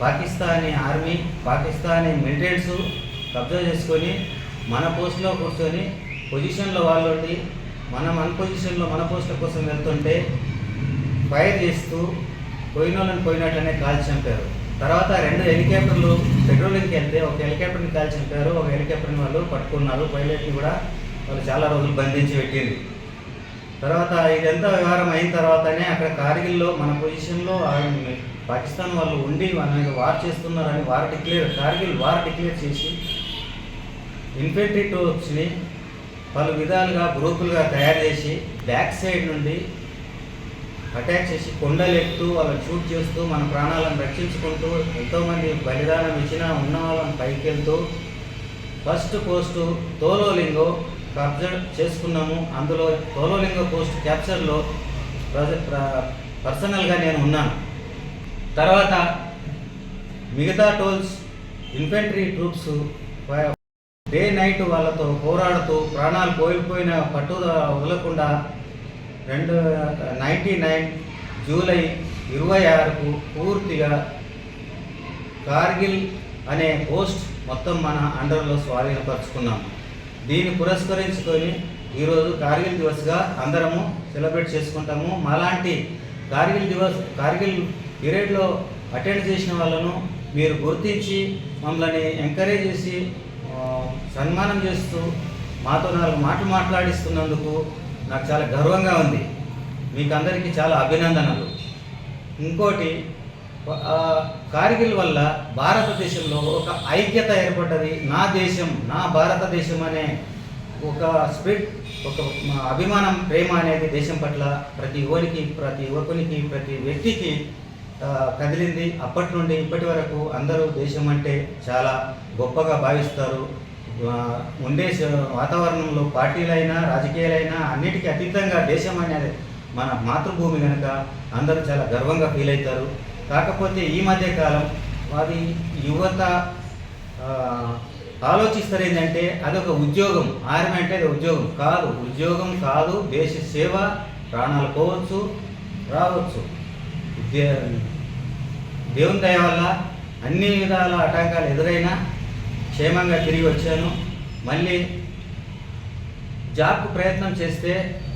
పాకిస్తానీ ఆర్మీ, పాకిస్తానీ మిలిటెంట్స్ కబ్జా చేసుకొని మన పోస్టులో కూర్చొని పొజిషన్లో వాళ్ళు ఉండి మనం అన్పొజిషన్లో మన పోస్టుల కోసం వెళ్తుంటే ఫైర్ చేస్తూ పోయిన వాళ్ళని పోయినట్లనే కాల్చి చంపారు. తర్వాత 2 హెలికాప్టర్లు పెట్రోలింగ్కి వెళ్తే ఒక హెలికాప్టర్ని కాల్చి చంపారు, ఒక హెలికాప్టర్ని వాళ్ళు పట్టుకున్నారు. పైలట్ని కూడా వాళ్ళు చాలా రోజులు బంధించి పెట్టింది. తర్వాత ఇదంతా వ్యవహారం అయిన తర్వాతనే అక్కడ కార్గిల్లో మన పొజిషన్లో పాకిస్తాన్ వాళ్ళు ఉండి మన మీద వార్ చేస్తున్నారని కార్గిల్ వార్ డిక్లేర్ చేసి ఇన్ఫెంట్రీ ట్రూప్స్ని పలు విధాలుగా గ్రూపులుగా తయారు చేసి బ్యాక్ సైడ్ నుండి అటాక్ చేసి కొండలు ఎక్కుతూ వాళ్ళని షూట్ చేస్తూ మన ప్రాణాలను రక్షించుకుంటూ ఎంతోమంది బలిదానం ఇచ్చినా ఉన్న వాళ్ళని పైకి వెళ్తూ ఫస్ట్ పోస్టు తోలోలింగో కబ్జా చేసుకున్నాము. అందులో తోలోలింగో పోస్ట్ క్యాప్చర్లో పర్సనల్గా నేను ఉన్నాను. తర్వాత మిగతా tolls infantry troops day night వాళ్ళతో పోరాడుతూ ప్రాణాలు కోల్పోయిన పట్టుదల వదలకుండా 99 జూలై 26కు పూర్తిగా కార్గిల్ అనే పోస్ట్ మొత్తం మన అండర్లో స్వాధీనపరుచుకున్నాము. దీన్ని పురస్కరించుకొని ఈరోజు కార్గిల్ దివస్గా అందరము సెలబ్రేట్ చేసుకుంటాము. మాలాంటి కార్గిల్ పీరియడ్లో అటెండ్ చేసిన వాళ్ళను మీరు గుర్తించి మమ్మల్ని ఎంకరేజ్ చేసి సన్మానం చేస్తూ మాతో 4 మాటలు మాట్లాడిస్తున్నందుకు నాకు చాలా గర్వంగా ఉంది. మీకు అందరికీ చాలా అభినందనలు. ఇంకోటి, కార్గిల్ వల్ల భారతదేశంలో ఒక ఐక్యత ఏర్పడ్డది. నా దేశం, నా భారతదేశం అనే ఒక స్పిరిట్, ఒక అభిమానం, ప్రేమ అనేది దేశం పట్ల ప్రతి యువకునికి, ప్రతి వ్యక్తికి కదిలింది. అప్పటి నుండి ఇప్పటి వరకు అందరూ దేశం అంటే చాలా గొప్పగా భావిస్తారు. ఉండే వాతావరణంలో పార్టీలైనా రాజకీయాలైనా అన్నిటికీ అతీతంగా దేశం అనేది మన మాతృభూమి కనుక అందరూ చాలా గర్వంగా ఫీల్ అవుతారు. కాకపోతే ఈ మధ్య కాలం అది యువత ఆలోచిస్తారు ఏంటంటే అదొక ఉద్యోగం, ఆర్మీ అంటే అది ఉద్యోగం కాదు, దేశ సేవ, ప్రాణాలు పోవచ్చు రావచ్చు. దేవుని దయ వల్ల అన్ని విధాల ఆటంకాలు ఎదురైనా క్షేమంగా తిరిగి వచ్చాను. మళ్ళీ జాబ్కు ప్రయత్నం చేస్తే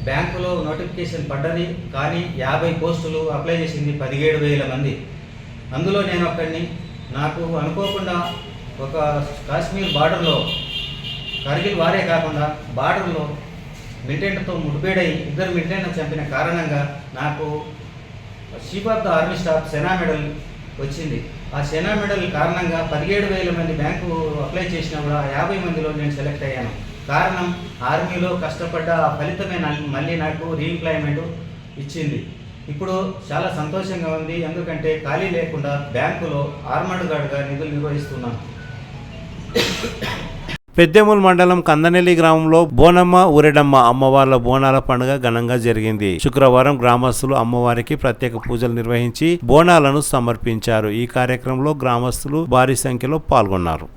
బ్యాంకులో నోటిఫికేషన్ పడ్డది, కానీ 50 పోస్టులు అప్లై చేసింది 17,000 మంది. అందులో నేను ఒక్కడిని. నాకు అనుకోకుండా ఒక కాశ్మీర్ బార్డర్లో కార్గిల్ వారే కాకుండా బార్డర్లో మిలిటెంట్తో ముడిపేడై 2 మిలిటెంట్ను చంపిన కారణంగా నాకు chief of the army staff సేనా మెడల్ వచ్చింది. ఆ సేనా మెడల్ కారణంగా 17,000 మంది బ్యాంకు అప్లై చేసినా కూడా 50 మందిలో నేను సెలెక్ట్ అయ్యాను. కారణం ఆర్మీలో కష్టపడ్డ ఆ ఫలితమే మళ్ళీ నాకు రీఎంప్లాయ్మెంట్ ఇచ్చింది. ఇప్పుడు చాలా సంతోషంగా ఉంది, ఎందుకంటే ఖాళీ లేకుండా బ్యాంకులో ఆర్మర్డ్ గార్డ్గా నిధులు నిర్వహిస్తున్నాను. పెద్దెముల్ మండలం కందనెల్లి గ్రామంలో బోనమ్మ ఊరెడమ్మ అమ్మవార్ల బోనాల పండుగ ఘనంగా జరిగింది. శుక్రవారం గ్రామస్తులు అమ్మవారికి ప్రత్యేక పూజలు నిర్వహించి బోనాలను సమర్పించారు. ఈ కార్యక్రమంలో గ్రామస్తులు భారీ సంఖ్యలో పాల్గొన్నారు.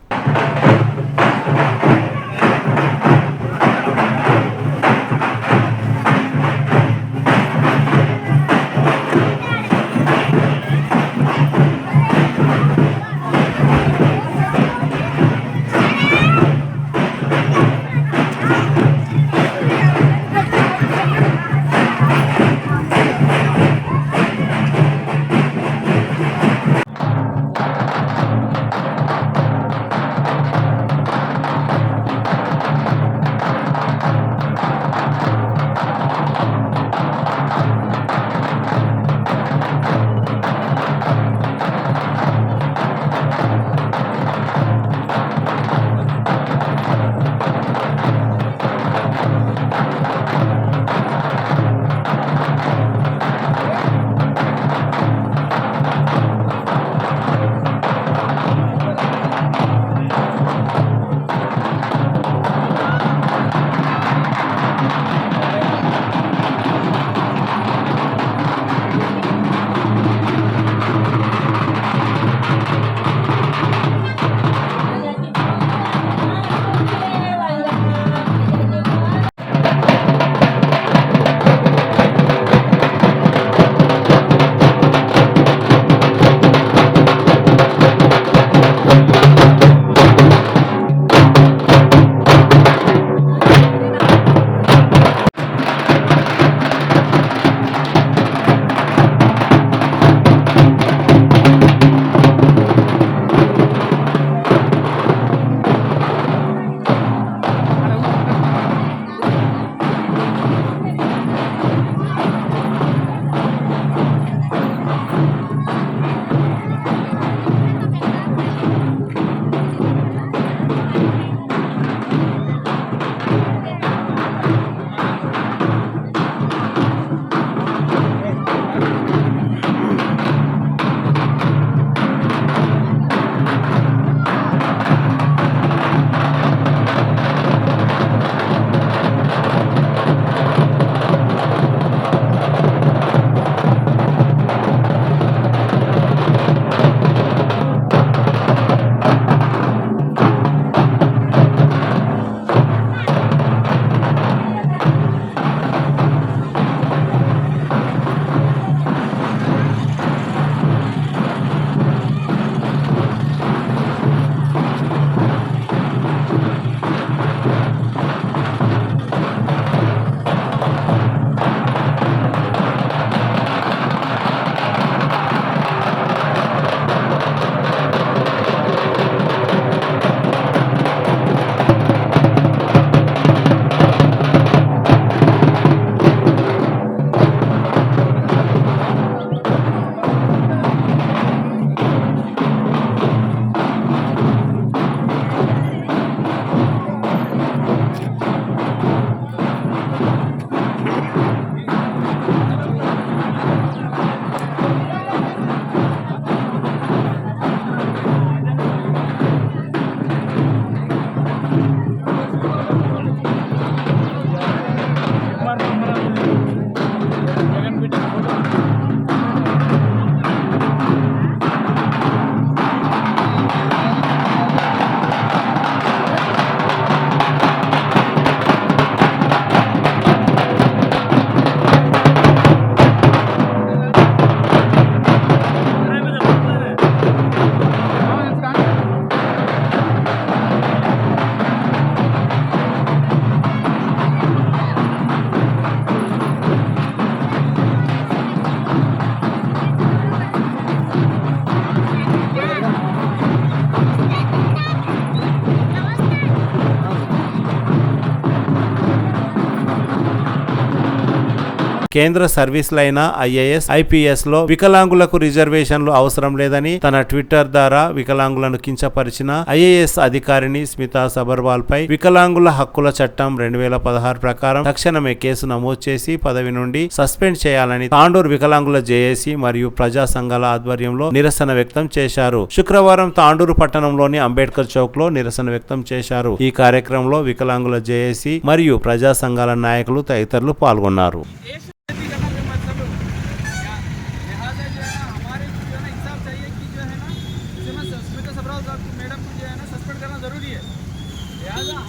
కేంద్ర సర్వీసులైన ఐఏఎస్, ఐపీఎస్ లో వికలాంగులకు రిజర్వేషన్లు అవసరం లేదని తన ట్విట్టర్ ద్వారా వికలాంగులను కించపరిచిన ఐఏఎస్ అధికారిని స్మితా సబర్వాల్ పై వికలాంగుల హక్కుల చట్టం 2016 ప్రకారం తక్షణమే కేసు నమోదు చేసి పదవి నుండి సస్పెండ్ చేయాలని తాండూరు వికలాంగుల జేఏసీ మరియు ప్రజా సంఘాల ఆధ్వర్యంలో నిరసన వ్యక్తం చేశారు. శుక్రవారం తాండూరు పట్టణంలోని అంబేద్కర్ చౌక్ లో నిరసన వ్యక్తం చేశారు. ఈ కార్యక్రమంలో వికలాంగుల జేఏసీ మరియు ప్రజా సంఘాల నాయకులు తదితరులు పాల్గొన్నారు.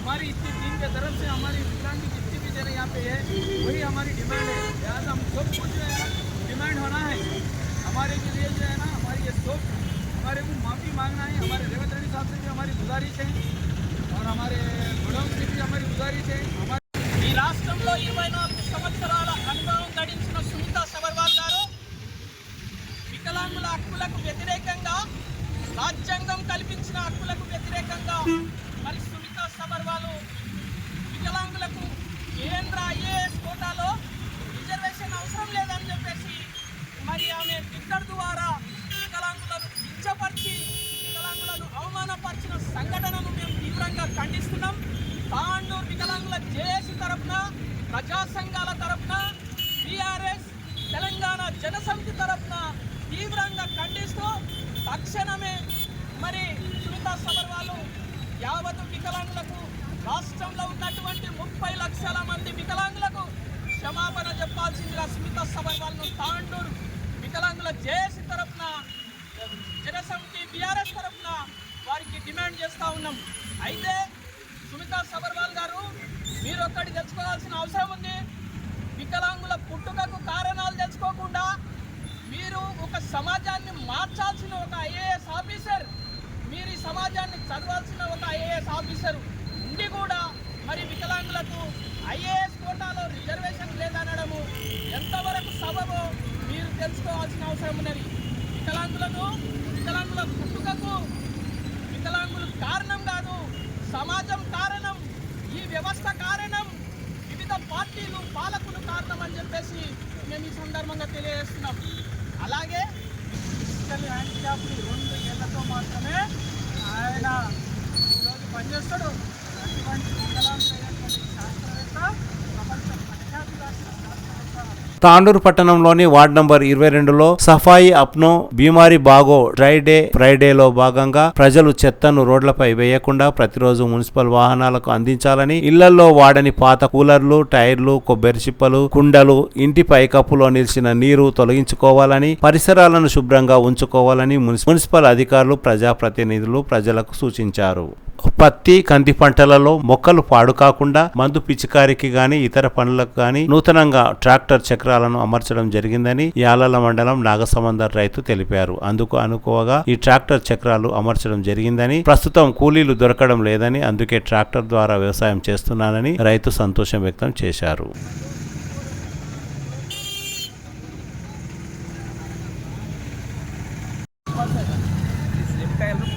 हमारी इतनी टीम के तरफ से हमारी विकलांग की जितनी भी जगह यहाँ पे है वही हमारी डिमांड है। लिहाजा हम सब कुछ जो है ना डिमांड होना है हमारे के लिए जो है ना हमारी ये सब हमारे को माफ़ी मांगना है। हमारे रेवंत रेड्डी साहब से भी हमारी गुजारिश है और हमारे गुड़म से भी हमारी गुजारिश है। हमारे ఈ రాష్ట్రంలో 24 సంవత్సరాల అనుభవం గడించిన సునీతా సబర్వాల్ గారు వికలాంగుల హక్కులకు వ్యతిరేకంగా రాజ్యాంగం కల్పించిన హక్కులకు వ్యతిరేకంగా మరి సునీతా సబర్వాల్ వికలాంగులకు కేంద్ర ఐఏఎస్ కోటాలో రిజర్వేషన్ అవసరం లేదని చెప్పేసి మరి ఆమె ట్విట్టర్ ద్వారా వికలాంగులను కించపరిచి వికలాంగులను అవమానపరిచిన సంఘటనను మేము తీవ్రంగా ఖండిస్తున్నాం. తాండూరు వికలాంగుల జేఏసీ తరఫున, ప్రజా సంఘాల తరఫున, టీఆర్ఎస్ తెలంగాణ జనసమితి తరఫున తీవ్రంగా ఖండిస్తూ తక్షణమే మరి సునీతా సబర్వాల్ యావత్ వికలాంగులకు రాష్ట్రంలో ఉన్నటువంటి 30 లక్షల మంది వికలాంగులకు క్షమాపణ చెప్పాల్సిందిగా సునీతా సబర్వాల్ను తాండూరు వికలాంగుల జేఏసీ తరఫున, జనసమితి బీఆర్ఎస్ తరఫున వారికి డిమాండ్ చేస్తూ ఉన్నాం. అయితే సునీతా సబర్వాల్ గారు మీరు ఒక్కటి తెచ్చుకోవాల్సిన అవసరం ఉంది. వికలాంగుల పుట్టుకకు కారణాలు తెచ్చుకోకుండా మీరు ఒక సమాజాన్ని మార్చాల్సిన ఒక ఐఏఎస్ ఆఫీసర్, మీరు ఈ సమాజాన్ని చదవాల్సిన ఒక ఐఏఎస్ ఆఫీసర్ ఉండి కూడా మరి వికలాంగులకు ఐఏఎస్ కోటాలో రిజర్వేషన్ లేదనడము ఎంతవరకు సబబో మీరు తెలుసుకోవాల్సిన అవసరం ఉన్నది. వికలాంగుల పుట్టుకకు వికలాంగులు కారణం కాదు, సమాజం కారణం, ఈ వ్యవస్థ కారణం, వివిధ పార్టీలు పాలకులు కారణం అని చెప్పేసి మేము ఈ సందర్భంగా తెలియజేస్తున్నాం. అలాగే ఫిజికల్ హ్యాండిక్యాప్లు 2 ఏళ్లతో మాత్రమే ఆయన ఈరోజు పనిచేస్తాడు. అటువంటి వికలాంగులైనటువంటి శాస్త్రవేత్త, ప్రపంచ ప్రఖ్యాతిగాంచిన శాస్త్రవేత్త తాండూరు పట్టణంలోని వార్డ్ నంబర్ 22లో సఫాయి అప్నో బీమారీ బాగో డ్రై డే ఫ్రైడేలో భాగంగా ప్రజలు చెత్తను రోడ్లపై వేయకుండా ప్రతిరోజు మున్సిపల్ వాహనాలకు అందించాలని, ఇళ్లలో వాడని పాత కూలర్లు, టైర్లు, కొబ్బరి చిప్పలు, కుండలు, ఇంటి పైకప్పులో నిలిచిన నీరు తొలగించుకోవాలని, పరిసరాలను శుభ్రంగా ఉంచుకోవాలని మున్సిపల్ అధికారులు, ప్రజాప్రతినిధులు ప్రజలకు సూచించారు. పత్తి, కంది పంటలలో మొక్కలు పాడు కాకుండా మందు పిచికారికి గాని ఇతర పనులకు గాని నూతనంగా ట్రాక్టర్ చక్రాలను అమర్చడం జరిగిందని యాలల మండలం నాగసమందర్ రైతు తెలిపారు. అందుకు అనుకోగా ఈ ట్రాక్టర్ చక్రాలు అమర్చడం జరిగిందని, ప్రస్తుతం కూలీలు దొరకడం లేదని, అందుకే ట్రాక్టర్ ద్వారా వ్యవసాయం చేస్తున్నానని రైతు సంతోషం వ్యక్తం చేశారు.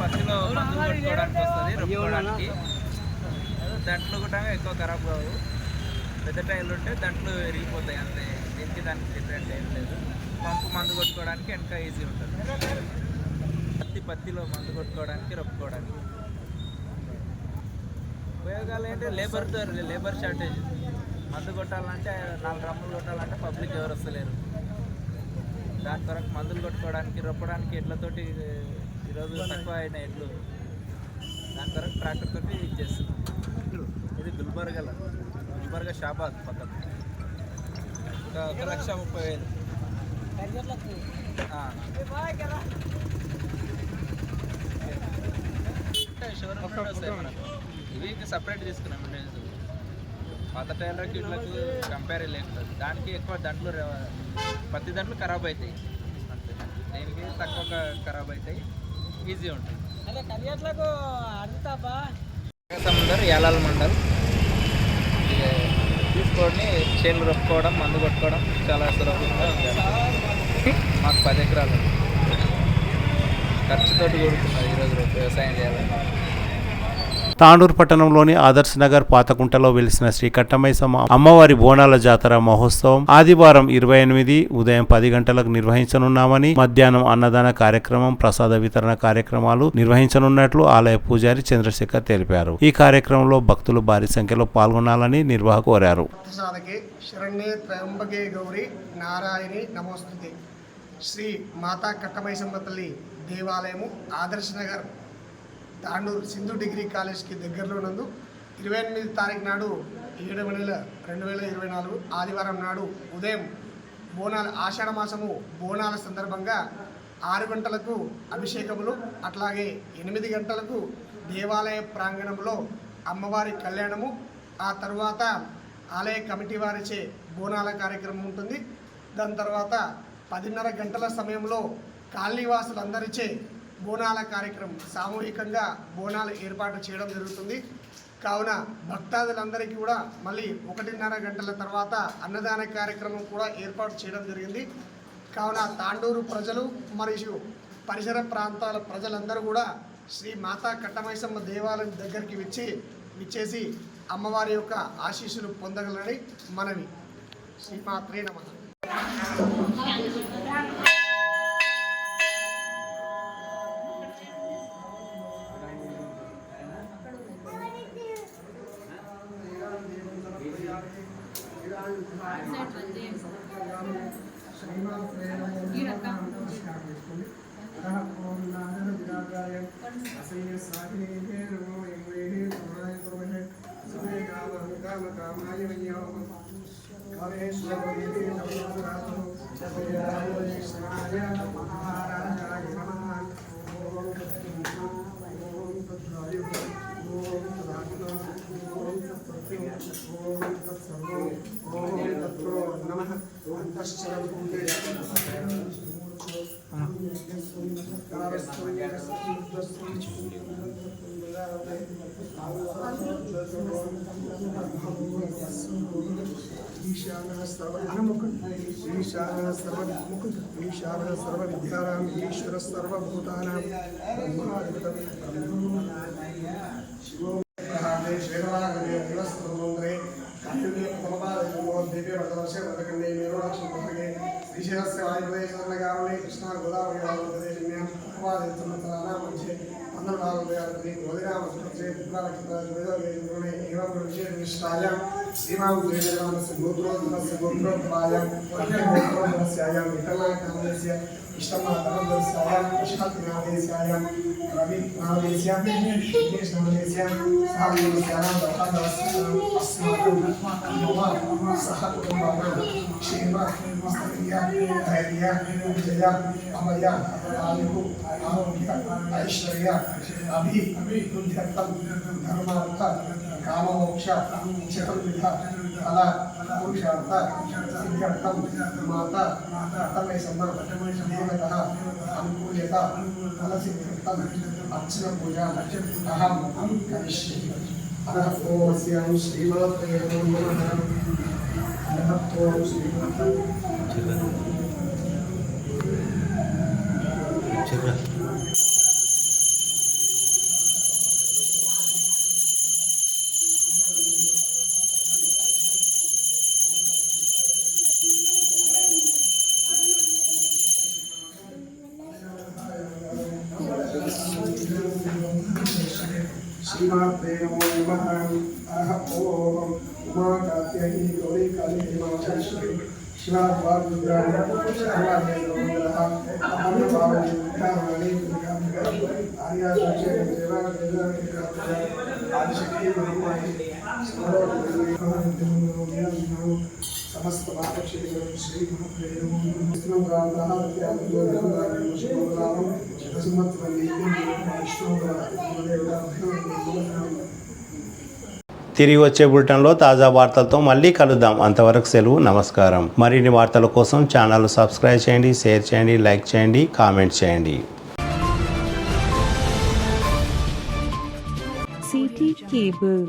పత్తిలో మందు కొట్టుకోవడానికి వస్తుంది, రొప్పుకోవడానికి. దాంట్లో కూడా ఎక్కువ ఖరాబ్ కావు. పెద్ద టైర్లు ఉంటే దాంట్లో విరిగిపోతాయి అంతే. దీనికి దానికి డిఫరెంట్ ఏం లేదు. పంపు మందు కొట్టుకోవడానికి వెనక ఈజీ ఉంటుంది. పత్తిలో మందు కొట్టుకోవడానికి, రొప్పుకోవడానికి. ఉపయోగాలు ఏంటి? Labour shortage. మందు కొట్టాలంటే 4 డ్రమ్ములు కొట్టాలంటే పబ్లిక్ ఎవరు వస్తలేరు. దాని కొరకు మందులు కొట్టుకోవడానికి, రొప్పడానికి ఎడ్లతోటి ఈరోజు తక్కువ అయిన ఎడ్లు, దాని కొరకు ట్రాక్టర్ తోటి ఇది చేస్తున్నాం. ఇది గుల్బర్గా షాబాద్ పక్కన 1,30,000. షోరూమ్ వస్తాయి మనకు. ఇవి సపరేట్ తీసుకున్నాం. పాత టైర్లకి ఇళ్ళకు కంపేర్ లేకుండా దానికి ఎక్కువ దంట్లు, ప్రతి దంట్లు ఖరాబ్ అవుతాయి అంతే. దీనికి తక్కువ ఖరాబ్ అవుతాయి, ఈజీ ఉంటుంది. సముద్రం యాలాల మండల్ తీసుకొని చేనులు రొప్పుకోవడం, మందు కొట్టుకోవడం చాలా సులభంగా ఉంది. మాకు 10 ఎకరాలు ఖర్చుతోటి కూడుకున్నది ఈరోజు వ్యవసాయం చేయాలని. తాండూరు పట్టణంలోని ఆదర్శ్ నగర్ పాతకుంటలో వెలిసిన శ్రీ కట్టమైసమ్మ అమ్మవారి బోనాల జాతర మహోత్సవం ఆదివారం 28 ఉదయం 10 గంటలకు నిర్వహించనున్నామని, మధ్యాహ్నం అన్నదాన కార్యక్రమం, ప్రసాద వితరణ కార్యక్రమాలు నిర్వహించనున్నట్లు ఆలయ పూజారి చంద్రశేఖర్ తెలిపారు. ఈ కార్యక్రమంలో భక్తులు భారీ సంఖ్యలో పాల్గొనాలని నిర్వాహకులు కోరారు. శరణ్యే త్రయంబకే గౌరీ నారాయణి నమోస్తుతే. శ్రీ మాతా కట్టమైసమ్మ తల్లి దేవాలయము ఆదర్శ్ నగర్ తాండూరు సింధు డిగ్రీ కాలేజ్కి దగ్గరలో నందు 28 తారీఖు నాడు 7వ నెల 2024 ఆదివారం నాడు ఉదయం బోనాల ఆషాఢ మాసము బోనాల సందర్భంగా 6 గంటలకు అభిషేకములు, అట్లాగే 8 గంటలకు దేవాలయ ప్రాంగణంలో అమ్మవారి కళ్యాణము, ఆ తర్వాత ఆలయ కమిటీ వారిచే బోనాల కార్యక్రమం ఉంటుంది. దాని తర్వాత 10:30 గంటల సమయంలో కాలనీవాసులందరిచే బోనాల కార్యక్రమం సామూహికంగా బోనాలు ఏర్పాటు చేయడం జరుగుతుంది. కావున భక్తాదులందరికీ కూడా మళ్ళీ 1:30 గంటల తర్వాత అన్నదాన కార్యక్రమం కూడా ఏర్పాటు చేయడం జరిగింది. కావున తాండూరు ప్రజలు మరియు పరిసర ప్రాంతాల ప్రజలందరూ కూడా శ్రీ మాతా కట్టమైసమ్మ దేవాలయం దగ్గరికి విచ్చేసి అమ్మవారి యొక్క ఆశీస్సులు పొందగలని మనవి. శ్రీమాత్రే నమః. ఈశాన సర్వ విద్యానాం ఈశ్వర సర్వభూతానాం శ్రీశైలస్య వాయుప్రదేశే కృష్ణా గోదావరి మధ్య 12 శ్రీమాంద్రోద్భాయాం ఇష్టమాతరస్యాయాం ఇష్టాతినాదేశ్యాయాం రవినాదేశ్యాం విఘ్నేశ్వరదేశ్యాం సాధుస్యానాం అస్మాకం మమ సహ కుటుంబానాం క్షేమ స్థైర్య ధైర్య విజయ అభయ ఆయు ఆరోగ్య ఐశ్వర్య అభివృద్ధ్యర్థం ధర్మార్థ కామమోక్ష చతుర్విధ ఫల పురుషార్థ సిద్ధ్యర్థం మాత కట్టమైసమ్మ దేవత అనుకూల్యత ఫలసిద్ధ్యర్థం అర్చన పూజ అహం కరిష్యే. అరహ ఓం శ్రీమాత్రే నమః. అరహ ఓం శ్రీమాత్రే శ్రీమాత్రే నమో నమః. అరహ ఓం ఉమా కాత్యాయని గౌరీ కాళీ హిమాచలేశ్వరి శివాద్వారుద్రాణి సమస్త పాపక్షేత్రం శ్రీ తిరిగి వచ్చే బులెటిన్లో తాజా వార్తలతో మళ్ళీ కలుద్దాం. అంతవరకు సెలవు, నమస్కారం. మరిన్ని వార్తల కోసం ఛానల్ సబ్స్క్రైబ్ చేయండి, షేర్ చేయండి, లైక్ చేయండి, కామెంట్ చేయండి. CT Cable